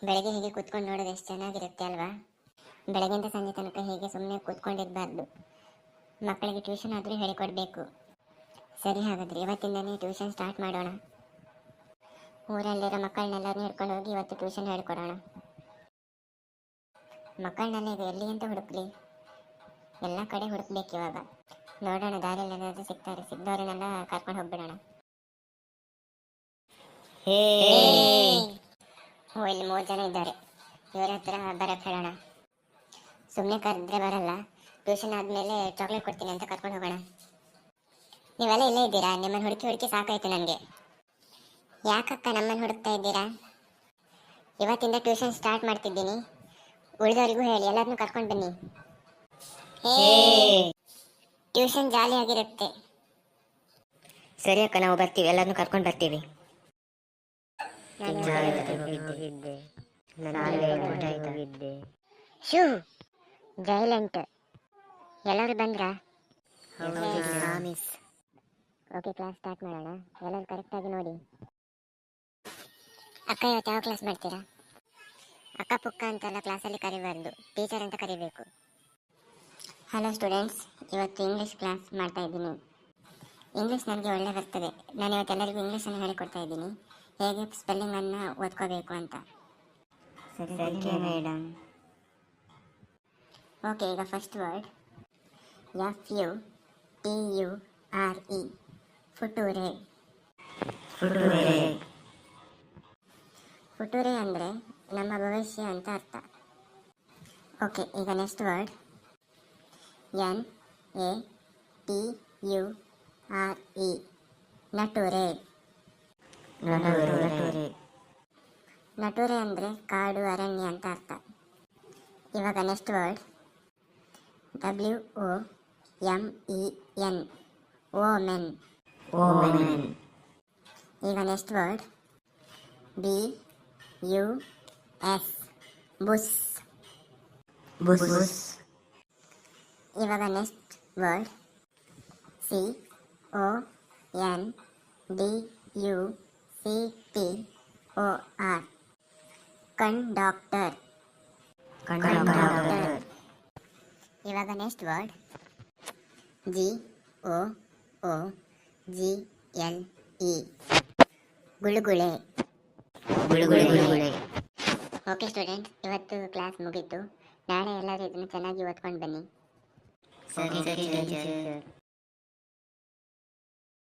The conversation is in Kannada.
ಬೆಳಗ್ಗೆ ಹೀಗೆ ಕೂತ್ಕೊಂಡು ನೋಡೋದು ಎಷ್ಟು ಚೆನ್ನಾಗಿರುತ್ತೆ ಅಲ್ವಾ. ಬೆಳಗ್ಗೆಯಿಂದ ಸಂಜೆ ತನಕ ಹೀಗೆ ಸುಮ್ಮನೆ ಕೂತ್ಕೊಂಡಿರಬಾರ್ದು. ಮಕ್ಕಳಿಗೆ ಟ್ಯೂಷನ್ ಆದರೂ ಹೇಳಿಕೊಡ್ಬೇಕು. ಸರಿ, ಹಾಗಾದರೆ ಇವತ್ತಿಂದನೇ ಟ್ಯೂಷನ್ ಸ್ಟಾರ್ಟ್ ಮಾಡೋಣ. ಊರಲ್ಲಿರೋ ಮಕ್ಕಳನ್ನೆಲ್ಲರೂ ಹಿಡ್ಕೊಂಡು ಹೋಗಿ ಇವತ್ತು ಟ್ಯೂಷನ್ ಹೇಳ್ಕೊಡೋಣ. ಮಕ್ಕಳನ್ನೆಲ್ಲ ಇದು ಎಲ್ಲಿ ಅಂತ ಹುಡುಕ್ಲಿ? ಎಲ್ಲ ಕಡೆ ಹುಡುಕ್ಬೇಕು ಇವಾಗ. ನೋಡೋಣ, ದಾರಿಯಲ್ಲಿ ಏನಾದರೂ ಸಿಗ್ತಾರೆ. ಸಿಗ್ದವ್ರನ್ನೆಲ್ಲ ಕರ್ಕೊಂಡು ಹೋಗ್ಬಿಡೋಣ. ಇಲ್ಲಿ 3 ಜನ ಇದ್ದಾರೆ. ಇವರ ಹತ್ರ ಬರಕ್ಕೆ ಹೇಳೋಣ. ಸುಮ್ಮನೆ ಕರೆದ್ರೆ ಬರಲ್ಲ. ಟ್ಯೂಷನ್ ಆದಮೇಲೆ ಚಾಕ್ಲೇಟ್ ಕೊಡ್ತೀನಿ ಅಂತ ಕರ್ಕೊಂಡು ಹೋಗೋಣ. ನೀವೆಲ್ಲ ಇಲ್ಲೇ ಇದ್ದೀರಾ? ನಿಮ್ಮನ್ನು ಹುಡುಕಿ ಹುಡುಕಿ ಸಾಕಾಯ್ತು ನನಗೆ. ಯಾಕಕ್ಕ ನಮ್ಮನ್ನು ಹುಡುಕ್ತಾ ಇದ್ದೀರಾ? ಇವತ್ತಿಂದ ಟ್ಯೂಷನ್ ಸ್ಟಾರ್ಟ್ ಮಾಡ್ತಿದ್ದೀನಿ. ಉಳಿದವರಿಗೂ ಹೇಳಿ, ಎಲ್ಲರನ್ನೂ ಕರ್ಕೊಂಡು ಬನ್ನಿ. ಟ್ಯೂಷನ್ ಜಾಲಿಯಾಗಿರುತ್ತೆ. ಸರಿ ಅಕ್ಕ, ನಾವು ಬರ್ತೀವಿ. ಎಲ್ಲರನ್ನೂ ಕರ್ಕೊಂಡು ಬರ್ತೀವಿ. ಶೂ ಜೈಲೆಂಟ್. ಎಲ್ಲರೂ ಬಂದ್ರಾ? ಓಕೆ, ಕ್ಲಾಸ್ ಸ್ಟಾರ್ಟ್ ಮಾಡೋಣ. ಎಲ್ಲರೂ ಕರೆಕ್ಟಾಗಿ ನೋಡಿ. ಅಕ್ಕ, ಇವತ್ತು ಯಾವ ಕ್ಲಾಸ್ ಮಾಡ್ತೀರಾ? ಅಕ್ಕ ಪುಕ್ಕ ಅಂತೆಲ್ಲ ಕ್ಲಾಸಲ್ಲಿ ಕರಿಬಾರ್ದು, ಟೀಚರ್ ಅಂತ ಕರಿಬೇಕು. ಹಲೋ ಸ್ಟೂಡೆಂಟ್ಸ್, ಇವತ್ತು ಇಂಗ್ಲೀಷ್ ಕ್ಲಾಸ್ ಮಾಡ್ತಾ ಇದ್ದೀನಿ. ಇಂಗ್ಲೀಷ್ ನನಗೆ ಒಳ್ಳೆ ಬರ್ತದೆ. ನಾನು ಇವತ್ತು ಎಲ್ಲರಿಗೂ ಇಂಗ್ಲೀಷನ್ನು ಹೇಳಿಕೊಡ್ತಾ ಇದ್ದೀನಿ, ಹೇಗೆ ಸ್ಪೆಲ್ಲಿಂಗನ್ನು ಓದ್ಕೋಬೇಕು ಅಂತ. ಮೇಡಮ್. ಓಕೆ, ಈಗ ಫಸ್ಟ್ ವರ್ಡ್ FUTURE. ಫುಟೂರೆ. ಫುಟೂರೆ ಅಂದರೆ ನಮ್ಮ ಭವಿಷ್ಯ ಅಂತ ಅರ್ಥ. ಓಕೆ, ಈಗ ನೆಕ್ಸ್ಟ್ ವರ್ಡ್ NATURE. ನಟೂರೆ. ನಟೂರೆ ಅಂದರೆ ಕಾಡು, ಅರಣ್ಯ ಅಂತ ಅರ್ಥ. ಇವಾಗ ನೆಕ್ಸ್ಟ್ ವರ್ಡ್ WOMEN. ಓಮೆನ್. ಈಗ ನೆಕ್ಸ್ಟ್ ವರ್ಡ್ BUS. ಬುಸ್. ಇವಾಗ ನೆಕ್ಸ್ಟ್ ವರ್ಡ್ CONDUCTOR. ಕಂಡಕ್ಟರ್. ಇವಾಗ ನೆಕ್ಸ್ಟ್ ವರ್ಡ್ GOOGLE. ಗುಳುಗುಳೆ. ಓಕೆ ಸ್ಟೂಡೆಂಟ್ಸ್, ಇವತ್ತು ಕ್ಲಾಸ್ ಮುಗೀತು. ನಾಳೆ ಎಲ್ಲರೂ ಇದನ್ನು ಚೆನ್ನಾಗಿ ಓದ್ಕೊಂಡು ಬನ್ನಿ. ಸರಿ.